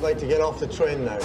like to get off the train now.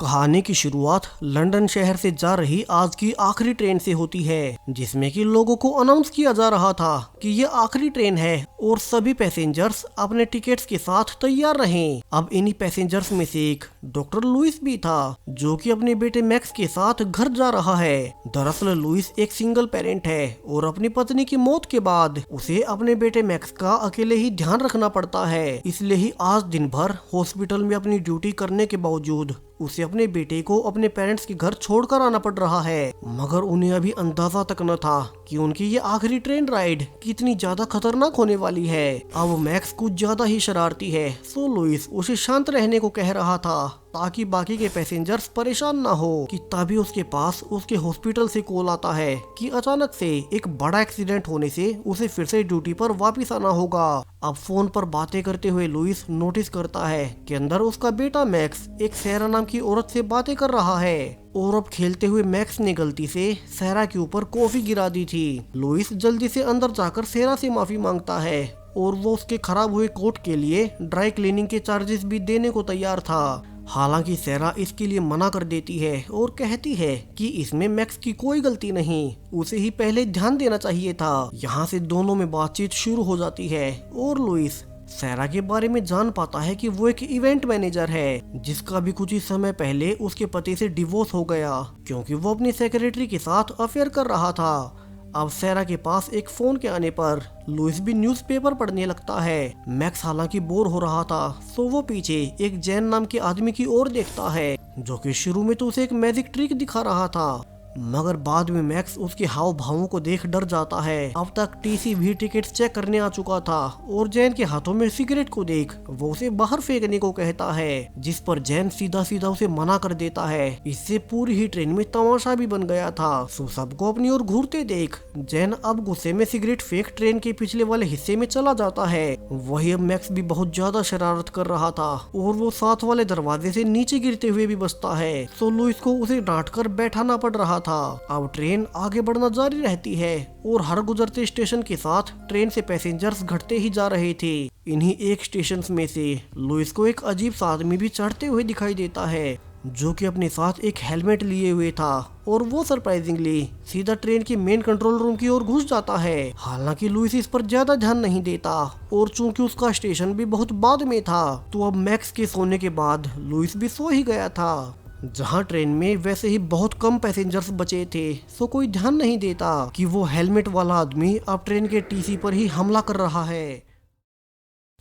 कहानी की शुरुआत लंदन शहर से जा रही आज की आखिरी ट्रेन से होती है, जिसमें कि लोगों को अनाउंस किया जा रहा था कि ये आखिरी ट्रेन है और सभी पैसेंजर्स अपने टिकट्स के साथ तैयार रहें। अब इन्हीं पैसेंजर्स में से एक डॉक्टर लुइस भी था, जो कि अपने बेटे मैक्स के साथ घर जा रहा है। दरअसल लुइस एक सिंगल पेरेंट है और अपनी पत्नी की मौत के बाद उसे अपने बेटे मैक्स का अकेले ही ध्यान रखना पड़ता है। इसलिए ही आज दिन भर हॉस्पिटल में अपनी ड्यूटी करने के बावजूद उसे अपने बेटे को अपने पेरेंट्स के घर छोड़कर आना पड़ रहा है। मगर उन्हें अभी अंदाजा तक न था कि उनकी ये आखिरी ट्रेन राइड कितनी ज्यादा खतरनाक होने वाली है। अब मैक्स कुछ ज्यादा ही शरारती है, सो लुइस उसे शांत रहने को कह रहा था ताकि बाकी के पैसेंजर्स परेशान ना हो। कि तभी उसके पास उसके हॉस्पिटल से कॉल आता है कि अचानक से एक बड़ा एक्सीडेंट होने से उसे फिर से ड्यूटी पर वापस आना होगा। अब फोन पर बातें करते हुए लुइस नोटिस करता है कि अंदर उसका बेटा मैक्स एक सैरा नाम की औरत से बातें कर रहा है और अब खेलते हुए मैक्स ने गलती से सैरा के ऊपर कॉफी गिरा दी थी। लुइस जल्दी से अंदर जाकर सैरा से माफी मांगता है और वो उसके खराब हुए कोट के लिए ड्राई क्लीनिंग के चार्जेस भी देने को तैयार था। हालांकि सैरा इसके लिए मना कर देती है और कहती है कि इसमें मैक्स की कोई गलती नहीं, उसे ही पहले ध्यान देना चाहिए था। यहाँ से दोनों में बातचीत शुरू हो जाती है और लुइस सैरा के बारे में जान पाता है कि वो एक इवेंट मैनेजर है, जिसका भी कुछ ही समय पहले उसके पति से डिवोर्स हो गया क्योंकि वो अपनी सेक्रेटरी के साथ अफेयर कर रहा था। अब सैरा के पास एक फोन के आने पर लुइस भी न्यूज़पेपर पढ़ने लगता है। मैक्स हालांकि बोर हो रहा था, सो वो पीछे एक जैन नाम के आदमी की ओर देखता है, जो कि शुरू में तो उसे एक मैजिक ट्रिक दिखा रहा था, मगर बाद में मैक्स उसके हाव भावों को देख डर जाता है। अब तक टीसी भी टिकट चेक करने आ चुका था और जैन के हाथों में सिगरेट को देख वो उसे बाहर फेंकने को कहता है, जिस पर जैन सीधा सीधा उसे मना कर देता है। इससे पूरी ही ट्रेन में तमाशा भी बन गया था। सो सबको अपनी ओर घूरते देख जैन अब गुस्से में सिगरेट फेंक ट्रेन के पिछले वाले हिस्से में चला जाता है। वही अब मैक्स भी बहुत ज्यादा शरारत कर रहा था और वो साथ वाले दरवाजे से नीचे गिरते हुए भी बचता है। सो लुइस को उसे डांट कर बैठाना पड़ रहा था। अब ट्रेन आगे बढ़ना जारी रहती है और हर गुजरते स्टेशन के साथ ट्रेन से पैसेंजर्स घटते ही जा रहे थे। इन्हीं एक स्टेशन में से लुइस को एक अजीब सा आदमी भी चढ़ते हुए दिखाई देता है, जो कि अपने साथ एक हेलमेट लिए हुए था और वो सरप्राइजिंगली सीधा ट्रेन के मेन कंट्रोल रूम की ओर घुस जाता है। हालांकि लुइस इस पर ज्यादा ध्यान नहीं देता और चूंकि उसका स्टेशन भी बहुत बाद में था, तो अब मैक्स के सोने के बाद लुइस भी सो ही गया था। जहां ट्रेन में वैसे ही बहुत कम पैसेंजर्स बचे थे, सो कोई ध्यान नहीं देता कि वो हेलमेट वाला आदमी अब ट्रेन के टीसी पर ही हमला कर रहा है।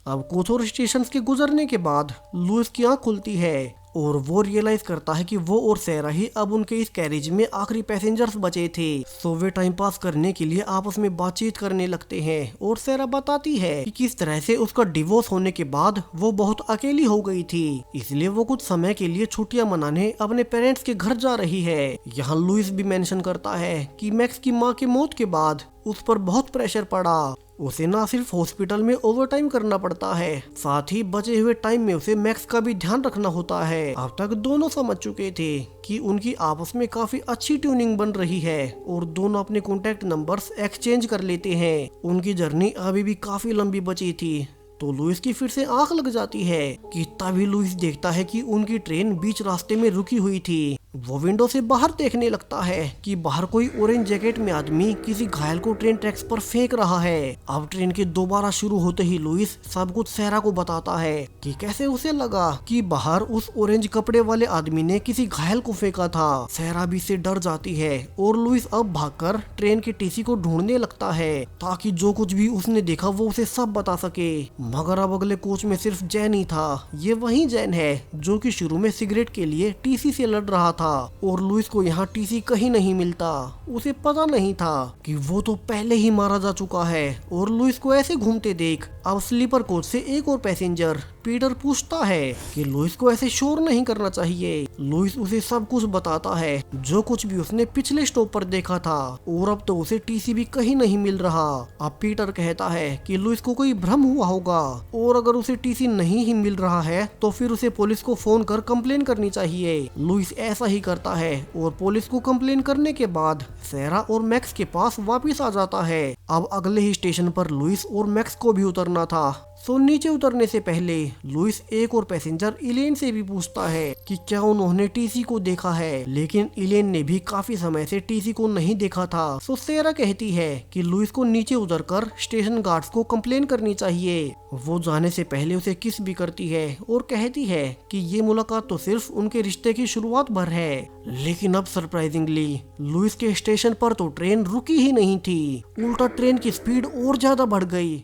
अब कुछ और स्टेशन के गुजरने के बाद लुइस की आंख खुलती है और वो रियलाइज करता है कि वो और सैरा ही अब उनके इस कैरेज में आखिरी पैसेंजर्स बचे थे। सो वे टाइम पास करने के लिए आपस में बातचीत करने लगते हैं और सैरा बताती है कि किस तरह से उसका डिवोर्स होने के बाद वो बहुत अकेली हो गई थी, इसलिए वो कुछ समय के लिए छुट्टियां मनाने अपने पेरेंट्स के घर जा रही है। यहाँ लुइस भी मेंशन करता है कि मैक्स की माँ की मौत के बाद उस पर बहुत प्रेशर पड़ा। उसे ना सिर्फ हॉस्पिटल में ओवरटाइम करना पड़ता है, साथ ही बचे हुए टाइम में उसे मैक्स का भी ध्यान रखना होता है। अब तक दोनों समझ चुके थे कि उनकी आपस में काफी अच्छी ट्यूनिंग बन रही है और दोनों अपने कॉन्टेक्ट नंबर्स एक्सचेंज कर लेते हैं। उनकी जर्नी अभी भी काफी लंबी बची थी, तो लुइस की फिर से आंख लग जाती है कि तभी लुइस देखता है कि उनकी ट्रेन बीच रास्ते में रुकी हुई थी। वो विंडो से बाहर देखने लगता है कि बाहर कोई ऑरेंज जैकेट में आदमी किसी घायल को ट्रेन ट्रैक्स पर फेंक रहा है। अब ट्रेन के दोबारा शुरू होते ही लुइस सब कुछ सैरा को बताता है कि कैसे उसे लगा कि बाहर उस ऑरेंज कपड़े वाले आदमी ने किसी घायल को फेंका था। सैरा भी से डर जाती है और लुइस अब भागकर ट्रेन के टीसी को ढूंढने लगता है ताकि जो कुछ भी उसने देखा वो उसे सब बता सके। मगर अब अगले कोच में सिर्फ जैन ही था। ये वही जैन है जो कि शुरू में सिगरेट के लिए टीसी से लड़ रहा था और लुइस को यहाँ टीसी कहीं नहीं मिलता। उसे पता नहीं था कि वो तो पहले ही मारा जा चुका है। और लुइस को ऐसे घूमते देख अब स्लीपर कोच से एक और पैसेंजर पीटर पूछता है कि लुइस को ऐसे शोर नहीं करना चाहिए। लुइस उसे सब कुछ बताता है, जो कुछ भी उसने पिछले स्टॉप पर देखा था, और अब तो उसे टीसी भी कहीं नहीं मिल रहा। अब पीटर कहता है कि लुइस को कोई भ्रम हुआ होगा, और अगर उसे टीसी नहीं ही मिल रहा है तो फिर उसे पुलिस को फोन कर कंप्लेन करनी चाहिए। लुइस ऐसा ही करता है और पुलिस को कंप्लेन करने के बाद सेरा और मैक्स के पास वापस आ जाता है। अब अगले ही स्टेशन पर लुइस और मैक्स को भी उतरना था। सो नीचे उतरने से पहले लुइस एक और पैसेंजर इलेन से भी पूछता है कि क्या उन्होंने टीसी को देखा है, लेकिन इलेन ने भी काफी समय से टीसी को नहीं देखा था। सो सेरा कहती है कि लुइस को नीचे उतरकर स्टेशन गार्ड्स को कंप्लेन करनी चाहिए। वो जाने से पहले उसे किस भी करती है और कहती है कि ये मुलाकात तो सिर्फ उनके रिश्ते की शुरुआत भर है। लेकिन अब सरप्राइजिंगली लुइस के स्टेशन पर तो ट्रेन रुकी ही नहीं थी, उल्टा ट्रेन की स्पीड और ज्यादा बढ़ गई।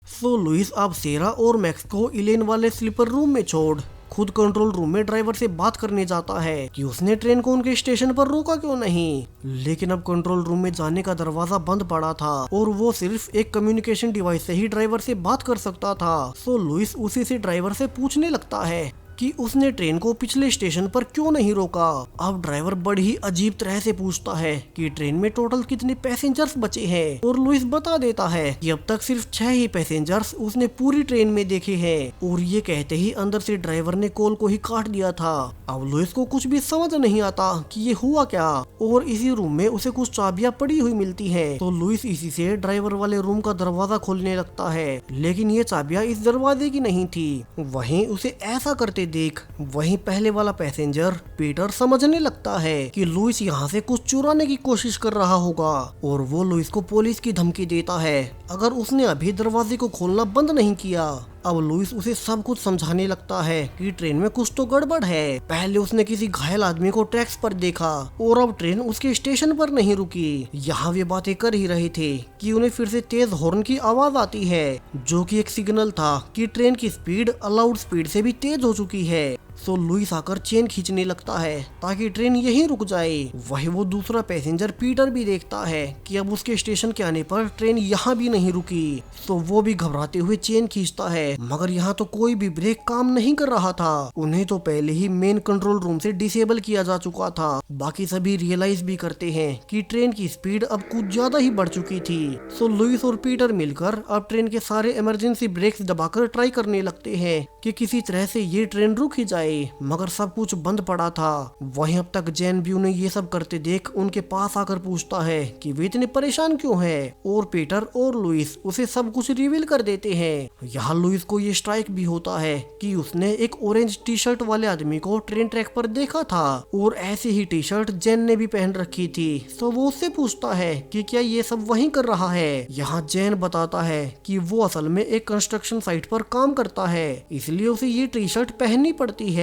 सो लुइस अब सेरा और मैक्स को इलेन वाले स्लीपर रूम में छोड़ खुद कंट्रोल रूम में ड्राइवर से बात करने जाता है कि उसने ट्रेन को उनके स्टेशन पर रोका क्यों नहीं। लेकिन अब कंट्रोल रूम में जाने का दरवाजा बंद पड़ा था और वो सिर्फ एक कम्युनिकेशन डिवाइस से ही ड्राइवर से बात कर सकता था। सो लुइस उसी से ड्राइवर से पूछने लगता है कि उसने ट्रेन को पिछले स्टेशन पर क्यों नहीं रोका। अब ड्राइवर बड़ी ही अजीब तरह से पूछता है कि ट्रेन में टोटल कितने पैसेंजर्स बचे हैं, और लुइस बता देता है कि अब तक सिर्फ 6 ही पैसेंजर्स उसने पूरी ट्रेन में देखे हैं। और ये कहते ही अंदर से ड्राइवर ने कॉल को ही काट दिया था। अब लुइस को कुछ भी समझ नहीं आता कि ये हुआ क्या, और इसी रूम में उसे कुछ चाबियां पड़ी हुई मिलती है। तो लुइस इसी से ड्राइवर वाले रूम का दरवाजा खोलने लगता है, लेकिन ये चाबियां इस दरवाजे की नहीं थी। वहीं उसे ऐसा करते देख वहीं पहले वाला पैसेंजर पीटर समझने लगता है कि लुइस यहाँ से कुछ चुराने की कोशिश कर रहा होगा, और वो लुइस को पुलिस की धमकी देता है अगर उसने अभी दरवाजे को खोलना बंद नहीं किया। अब लुइस उसे सब कुछ समझाने लगता है कि ट्रेन में कुछ तो गड़बड़ है। पहले उसने किसी घायल आदमी को ट्रैक्स पर देखा और अब ट्रेन उसके स्टेशन पर नहीं रुकी। यहाँ वे बातें कर ही रहे थे कि उन्हें फिर से तेज हॉर्न की आवाज आती है, जो कि एक सिग्नल था कि ट्रेन की स्पीड अलाउड स्पीड से भी तेज हो चुकी है। सो लुइस आकर चेन खींचने लगता है ताकि ट्रेन यहीं रुक जाए। वही वो दूसरा पैसेंजर पीटर भी देखता है कि अब उसके स्टेशन के आने पर ट्रेन यहाँ भी नहीं रुकी। सो वो भी घबराते हुए चेन खींचता है, मगर यहाँ तो कोई भी ब्रेक काम नहीं कर रहा था। उन्हें तो पहले ही मेन कंट्रोल रूम से डिसेबल किया जा चुका था। बाकी सभी रियलाइज भी करते हैं कि ट्रेन की स्पीड अब कुछ ज्यादा ही बढ़ चुकी थी। सो लुइस और पीटर मिलकर अब ट्रेन के सारे इमरजेंसी ब्रेक्स दबाकर ट्राई करने लगते हैं कि किसी तरह से ये ट्रेन रुक ही जाए, मगर सब कुछ बंद पड़ा था। वहीं अब तक जैन भी उन्हें ये सब करते देख उनके पास आकर पूछता है कि वे इतने परेशान क्यों हैं, और पीटर और लुइस उसे सब कुछ रिवील कर देते हैं। यहाँ लुइस को ये स्ट्राइक भी होता है कि उसने एक ऑरेंज टी शर्ट वाले आदमी को ट्रेन ट्रैक पर देखा था, और ऐसी ही टी शर्ट जैन ने भी पहन रखी थी। तो वो उससे पूछता है कि क्या ये सब वही कर रहा है। यहाँ जैन बताता है कि वो असल में एक कंस्ट्रक्शन साइट पर काम करता है, इसलिए उसे ये टी शर्ट पहननी पड़ती है।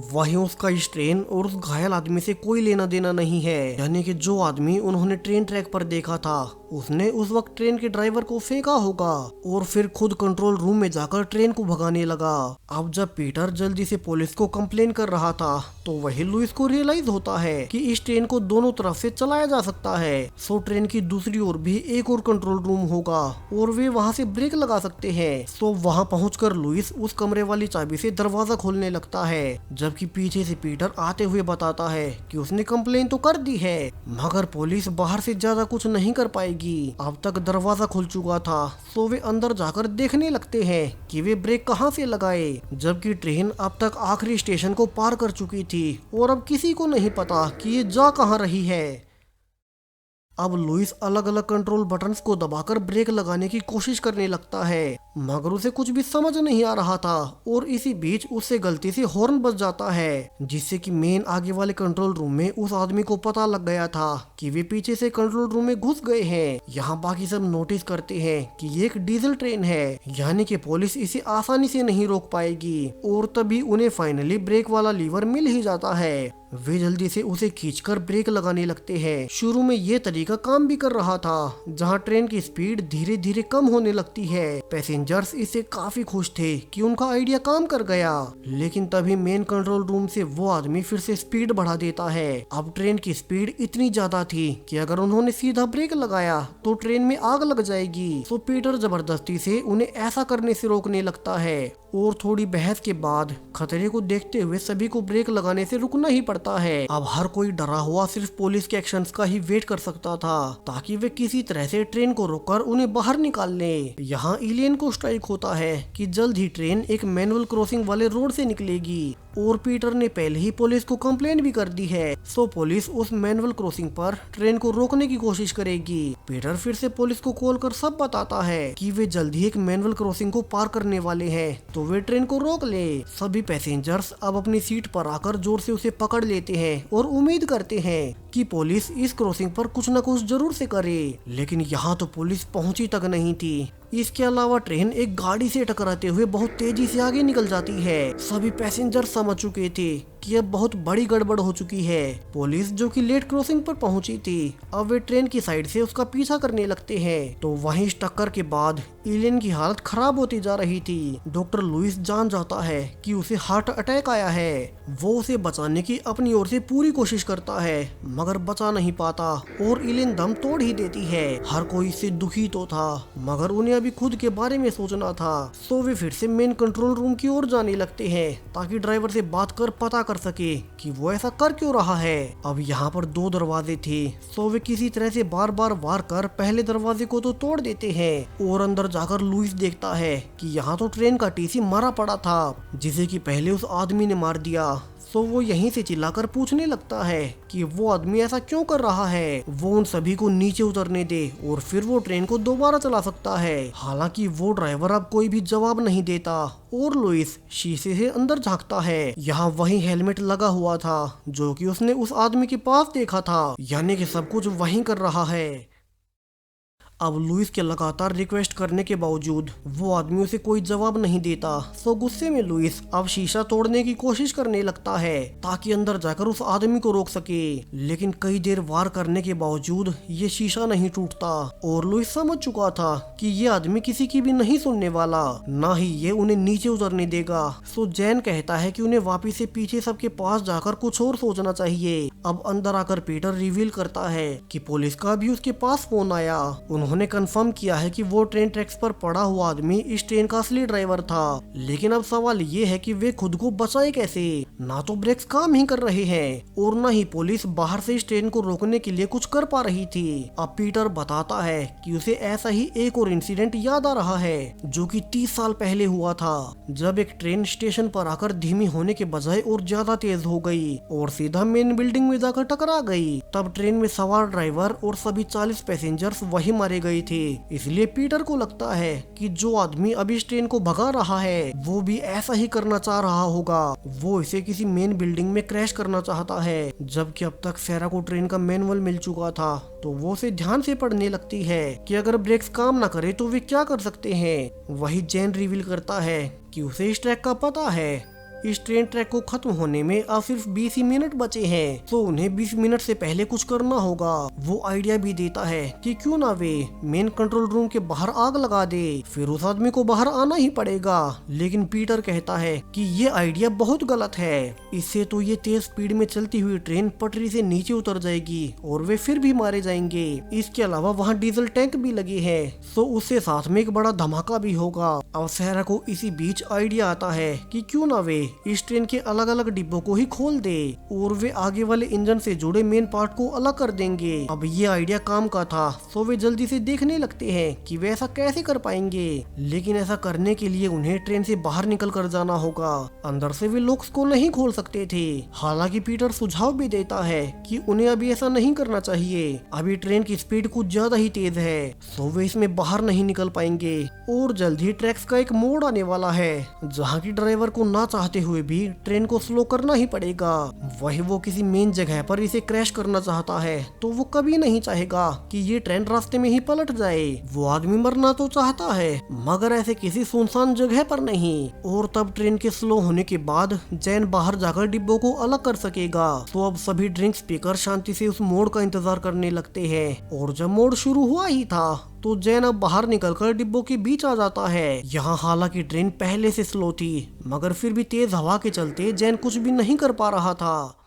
वहीं उसका इस ट्रेन और उस घायल आदमी से कोई लेना देना नहीं है, यानी कि जो आदमी उन्होंने ट्रेन ट्रैक पर देखा था उसने उस वक्त ट्रेन के ड्राइवर को फेंका होगा और फिर खुद कंट्रोल रूम में जाकर ट्रेन को भगाने लगा। अब जब पीटर जल्दी से पुलिस को कंप्लेन कर रहा था तो वही लुइस को रियलाइज होता है कि इस ट्रेन को दोनों तरफ से चलाया जा सकता है। सो ट्रेन की दूसरी ओर भी एक और कंट्रोल रूम होगा और वे वहां से ब्रेक लगा सकते हैं। सो वहां पहुंचकर लुइस उस कमरे वाली चाबी से दरवाजा खोलने लगता है, जबकि पीछे से पीटर आते हुए बताता है कि उसने कंप्लेन तो कर दी है, मगर पुलिस बाहर से ज्यादा कुछ नहीं कर पाएगी। अब तक दरवाजा खुल चुका था, सो वे अंदर जाकर देखने लगते हैं कि वे ब्रेक कहां से लगाए, जबकि ट्रेन अब तक आखिरी स्टेशन को पार कर चुकी थी और अब किसी को नहीं पता कि ये जा कहां रही है। अब लुइस अलग अलग कंट्रोल बटन्स को दबाकर ब्रेक लगाने की कोशिश करने लगता है, मगर उसे कुछ भी समझ नहीं आ रहा था, और इसी बीच उससे गलती से हॉर्न बज जाता है, जिससे कि मेन आगे वाले कंट्रोल रूम में उस आदमी को पता लग गया था कि वे पीछे से कंट्रोल रूम में घुस गए हैं। यहाँ बाकी सब नोटिस करते हैं कि ये एक डीजल ट्रेन है, यानी कि पुलिस इसे आसानी से नहीं रोक पाएगी, और तभी उन्हें फाइनली ब्रेक वाला लीवर मिल ही जाता है। वे जल्दी से उसे खींचकर ब्रेक लगाने लगते हैं। शुरू में ये तरीका काम भी कर रहा था, जहां ट्रेन की स्पीड धीरे धीरे कम होने लगती है। पैसेंजर्स इससे काफी खुश थे कि उनका आइडिया काम कर गया, लेकिन तभी मेन कंट्रोल रूम से वो आदमी फिर से स्पीड बढ़ा देता है। अब ट्रेन की स्पीड इतनी ज्यादा थी कि अगर उन्होंने सीधा ब्रेक लगाया तो ट्रेन में आग लग जाएगी। तो पीटर जबरदस्ती से उन्हें ऐसा करने से रोकने लगता है और थोड़ी बहस के बाद खतरे को देखते हुए सभी को ब्रेक लगाने से रुकना ही पड़ता है। अब हर कोई डरा हुआ सिर्फ पुलिस के एक्शंस का ही वेट कर सकता था ताकि वे किसी तरह से ट्रेन को रोककर उन्हें बाहर निकाल ले। यहाँ एलियन को स्ट्राइक होता है कि जल्द ही ट्रेन एक मैनुअल क्रॉसिंग वाले रोड से निकलेगी और पीटर ने पहले ही पुलिस को कंप्लेंट भी कर दी है। सो पुलिस उस मैनुअल क्रॉसिंग पर ट्रेन को रोकने की कोशिश करेगी। पीटर फिर से पुलिस को कॉल कर सब बताता है कि वे जल्द ही एक मैनुअल क्रॉसिंग को पार करने वाले हैं, तो वे ट्रेन को रोक ले। सभी पैसेंजर्स अब अपनी सीट पर आकर जोर से उसे पकड़ लेते हैं और उम्मीद करते हैं कि पुलिस इस क्रॉसिंग पर कुछ न कुछ जरूर से करे, लेकिन यहाँ तो पुलिस पहुंची तक नहीं थी। इसके अलावा ट्रेन एक गाड़ी से टकराते हुए बहुत तेजी से आगे निकल जाती है। सभी पैसेंजर समझ चुके थे कि अब बहुत बड़ी गड़बड़ हो चुकी है। पुलिस जो कि लेट क्रॉसिंग पर पहुंची थी, अब वे ट्रेन की साइड से उसका पीछा करने लगते हैं। तो वहीं इस टक्कर के बाद एलियन की हालत खराब होती जा रही थी। डॉक्टर लुइस जान जाता है कि उसे हार्ट अटैक आया है। वो उसे बचाने की अपनी ओर से पूरी कोशिश करता है मगर बचा नहीं पाता और एलियन दम तोड़ ही देती है। हर कोई इससे दुखी तो था मगर उन्हें अभी खुद के बारे में सोचना था। सो वे फिर से मेन कंट्रोल रूम की ओर जाने लगते हैं ताकि ड्राइवर से बात कर पता कर सके कि वो ऐसा कर क्यों रहा है। अब यहाँ पर 2 दरवाजे थे, सो वे किसी तरह से बार बार वार कर पहले दरवाजे को तो तोड़ देते हैं और अंदर जाकर लुइस देखता है कि यहाँ तो ट्रेन का टीसी मरा पड़ा था जिसे कि पहले उस आदमी ने मार दिया। तो वो यहीं से चिल्लाकर पूछने लगता है कि वो आदमी ऐसा क्यों कर रहा है, वो उन सभी को नीचे उतरने दे और फिर वो ट्रेन को दोबारा चला सकता है। हालांकि वो ड्राइवर अब कोई भी जवाब नहीं देता और लुइस शीशे से अंदर झांकता है। यहाँ वही हेलमेट लगा हुआ था जो कि उसने उस आदमी के पास देखा था, यानी कि सब कुछ वही कर रहा है। अब लुइस के लगातार रिक्वेस्ट करने के बावजूद वो आदमी उसे कोई जवाब नहीं देता। सो गुस्से में लुइस अब शीशा तोड़ने की कोशिश करने लगता है ताकि अंदर जाकर उस आदमी को रोक सके, लेकिन कई देर वार करने के बावजूद ये शीशा नहीं टूटता और लुइस समझ चुका था कि ये आदमी किसी की भी नहीं सुनने वाला, ना ही ये उन्हें नीचे उतरने देगा। सो जैन कहता है कि उन्हें वापिस से पीछे सबके पास जाकर कुछ और सोचना चाहिए। अब अंदर आकर पीटर रिवील करता है कि पुलिस का भी उसके पास फोन आया। उन्होंने कंफर्म किया है कि वो ट्रेन ट्रैक्स पर पड़ा हुआ आदमी इस ट्रेन का असली ड्राइवर था, लेकिन अब सवाल ये है कि वे खुद को बचाए कैसे। ना तो ब्रेक्स काम ही कर रहे हैं और ना ही पुलिस बाहर से इस ट्रेन को रोकने के लिए कुछ कर पा रही थी। अब पीटर बताता है कि उसे ऐसा ही एक और इंसिडेंट याद आ रहा है जो कि 30 साल पहले हुआ था, जब एक ट्रेन स्टेशन पर आकर धीमी होने के बजाय और ज्यादा तेज हो गई और सीधा मेन बिल्डिंग में जाकर टकरा गई। तब ट्रेन में सवार ड्राइवर और सभी 40 पैसेंजर्स वही मारे गए थे। इसलिए पीटर को लगता है कि जो आदमी अभी इस ट्रेन को भगा रहा है वो भी ऐसा ही करना चाह रहा होगा। वो इसे किसी मेन बिल्डिंग में क्रैश करना चाहता है, जबकि अब तक सैरा को ट्रेन का मैनुअल मिल चुका था। तो वो उसे ध्यान से पढ़ने लगती है कि अगर ब्रेक्स काम ना करे तो वे क्या कर सकते हैं। वही जैन रिवील करता है कि उसे इस ट्रैक का पता है। इस ट्रेन ट्रैक को खत्म होने में अब सिर्फ 20 ही मिनट बचे हैं, तो उन्हें 20 मिनट से पहले कुछ करना होगा। वो आइडिया भी देता है कि क्यों ना वे मेन कंट्रोल रूम के बाहर आग लगा दे, फिर उस आदमी को बाहर आना ही पड़ेगा। लेकिन पीटर कहता है कि ये आइडिया बहुत गलत है, इससे तो ये तेज स्पीड में चलती हुई ट्रेन पटरी से नीचे उतर जाएगी और वे फिर भी मारे जाएंगे। इसके अलावा वहाँ डीजल टैंक भी लगे हैं, तो उससे साथ में एक बड़ा धमाका भी होगा। अब सहरा को इसी बीच आइडिया आता है कि क्यों ना वे इस ट्रेन के अलग अलग डिब्बों को ही खोल दे और वे आगे वाले इंजन से जुड़े मेन पार्ट को अलग कर देंगे। अब ये आइडिया काम का था, तो वे जल्दी से देखने लगते हैं कि वे ऐसा कैसे कर पाएंगे। लेकिन ऐसा करने के लिए उन्हें ट्रेन से बाहर निकल कर जाना होगा, अंदर से वे लॉक्स को नहीं खोल सकते थे। हालांकि पीटर सुझाव भी देता है कि उन्हें अभी ऐसा नहीं करना चाहिए, अभी ट्रेन की स्पीड कुछ ज्यादा ही तेज है, तो वे इसमें बाहर नहीं निकल पाएंगे। और जल्द ही ट्रैक्स का एक मोड़ आने वाला है जहाँ की ड्राइवर को ना चाहते हुए भी ट्रेन को स्लो करना ही पड़ेगा। वही वो किसी मेन जगह पर इसे क्रैश करना चाहता है, तो वो कभी नहीं चाहेगा कि ये ट्रेन रास्ते में ही पलट जाए। वो आदमी मरना तो चाहता है मगर ऐसे किसी सुनसान जगह पर नहीं। और तब ट्रेन के स्लो होने के बाद जैन बाहर जाकर डिब्बों को अलग कर सकेगा। तो अब सभी ड्रिंक स्पीकर शांति से उस मोड़ का इंतजार करने लगते हैं और जब मोड़ शुरू हुआ ही था तो जैन अब बाहर निकलकर डिब्बों के बीच आ जाता है। यहाँ हालांकि ट्रेन पहले से स्लो थी मगर फिर भी तेज हवा के चलते जैन कुछ भी नहीं कर पा रहा था।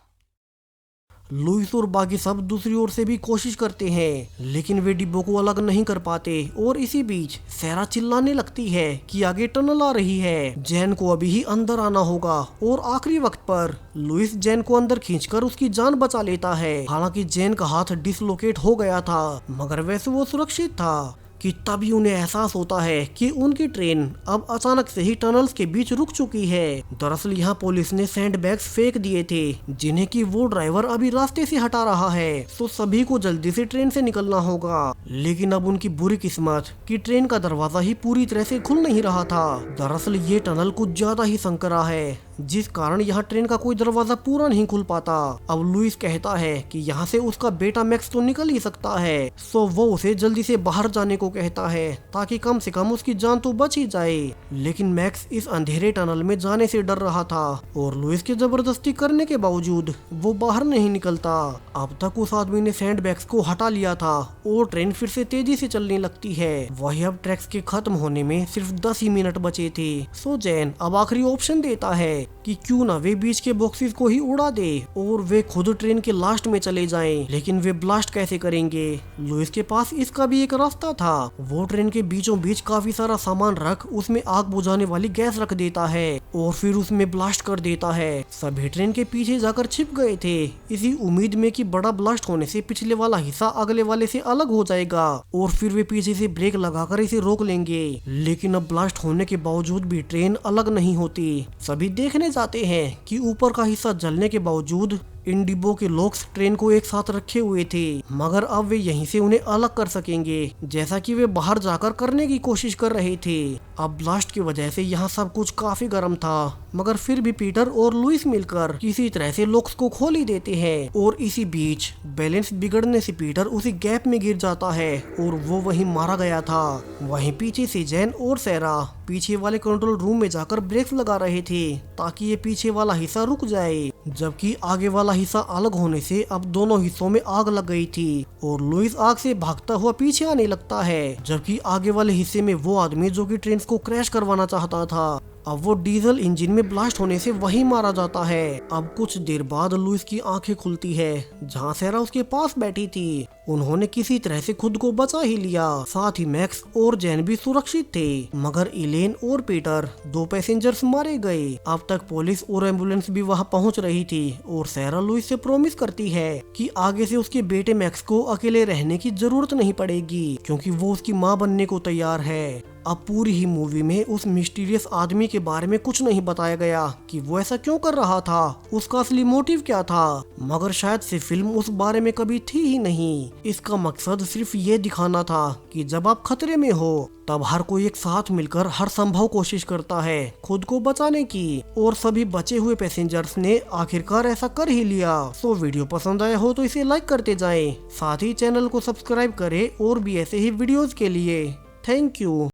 लुइस और बाकी सब दूसरी ओर से भी कोशिश करते हैं, लेकिन वे डिब्बों को अलग नहीं कर पाते। और इसी बीच सैरा चिल्लाने लगती है कि आगे टनल आ रही है, जैन को अभी ही अंदर आना होगा। और आखिरी वक्त पर लुइस जैन को अंदर खींचकर उसकी जान बचा लेता है। हालांकि जैन का हाथ डिसलोकेट हो गया था, मगर वैसे वो सुरक्षित था कि तभी उन्हें एहसास होता है कि उनकी ट्रेन अब अचानक से ही टनल्स के बीच रुक चुकी है। दरअसल यहाँ पुलिस ने सैंडबैग्स फेंक दिए थे, जिन्हें कि वो ड्राइवर अभी रास्ते से हटा रहा है। तो सभी को जल्दी से ट्रेन से निकलना होगा। लेकिन अब उनकी बुरी किस्मत कि ट्रेन का दरवाजा ही पूरी तरह से खुल नहीं रहा था। दरअसल ये टनल कुछ ज्यादा ही संकरा है, जिस कारण यहाँ ट्रेन का कोई दरवाजा पूरा नहीं खुल पाता। अब लुइस कहता है कि यहाँ से उसका बेटा मैक्स तो निकल ही सकता है, सो वो उसे जल्दी से बाहर जाने को कहता है ताकि कम से कम उसकी जान तो बच ही जाए। लेकिन मैक्स इस अंधेरे टनल में जाने से डर रहा था और लुइस के जबरदस्ती करने के बावजूद वो बाहर नहीं निकलता। अब तक उस आदमी ने सैंडबैग्स को हटा लिया था और ट्रेन फिर से तेजी से चलने लगती है। वही अब ट्रैक्स के खत्म होने में सिर्फ 10 ही मिनट बचे थे। सो जैन अब आखिरी ऑप्शन देता है कि क्यों ना वे बीच के बॉक्सेस को ही उड़ा दे और वे खुद ट्रेन के लास्ट में चले जाएं। लेकिन वे ब्लास्ट कैसे करेंगे? लुइस के पास इसका भी एक रास्ता था। वो ट्रेन के बीचों बीच काफी सारा सामान रख उसमें आग बुझाने वाली गैस रख देता है और फिर उसमें ब्लास्ट कर देता है। सभी ट्रेन के पीछे जाकर छिप गए थे, इसी उम्मीद में कि बड़ा ब्लास्ट होने से पिछले वाला हिस्सा अगले वाले से अलग हो जाएगा और फिर वे पीछे से ब्रेक लगाकर इसे रोक लेंगे। लेकिन अब ब्लास्ट होने के बावजूद भी ट्रेन अलग नहीं होती। सभी देखने जाते हैं कि ऊपर का हिस्सा जलने के बावजूद इन डिब्बों के लॉक्स ट्रेन को एक साथ रखे हुए थे, मगर अब वे यहीं से उन्हें अलग कर सकेंगे, जैसा कि वे बाहर जाकर करने की कोशिश कर रहे थे। अब ब्लास्ट की वजह से यहाँ सब कुछ काफी गर्म था, मगर फिर भी पीटर और लुइस मिलकर किसी तरह से लॉक्स को खोल ही देते हैं। और इसी बीच बैलेंस बिगड़ने से पीटर उसी गैप में गिर जाता है और वो वहीं मारा गया था। वहीं पीछे से जैन और सैरा पीछे वाले कंट्रोल रूम में जाकर ब्रेक्स लगा रहे थे ताकि ये पीछे वाला हिस्सा रुक जाए, जबकि आगे वाला हिस्सा अलग होने से अब दोनों हिस्सों में आग लग गई थी और लुइस आग से भागता हुआ पीछे आने लगता है, जबकि आगे वाले हिस्से में वो आदमी जो कि ट्रेन को क्रैश करवाना चाहता था, अब वो डीजल इंजन में ब्लास्ट होने से वही मारा जाता है। अब कुछ देर बाद लुइस की आंखें खुलती है जहाँ सैरा उसके पास बैठी थी। उन्होंने किसी तरह से खुद को बचा ही लिया। साथ ही मैक्स और जैन भी सुरक्षित थे, मगर इलेन और पीटर 2 पैसेंजर्स मारे गए। अब तक पुलिस और एम्बुलेंस भी वहां पहुंच रही थी और सैरा लुइस से प्रॉमिस करती है कि आगे से उसके बेटे मैक्स को अकेले रहने की जरूरत नहीं पड़ेगी, क्योंकि वो उसकी माँ बनने को तैयार है। अब पूरी ही मूवी में उस मिस्टीरियस आदमी के बारे में कुछ नहीं बताया गया कि वो ऐसा क्यों कर रहा था, उसका असली मोटिव क्या था, मगर शायद से फिल्म उस बारे में कभी थी ही नहीं। इसका मकसद सिर्फ ये दिखाना था कि जब आप खतरे में हो तब हर कोई एक साथ मिलकर हर संभव कोशिश करता है खुद को बचाने की, और सभी बचे हुए पैसेंजर्स ने आखिरकार ऐसा कर ही लिया। सो वीडियो पसंद आया हो तो इसे लाइक करते जाएं, साथ ही चैनल को सब्सक्राइब करें और भी ऐसे ही वीडियोस के लिए। Thank you.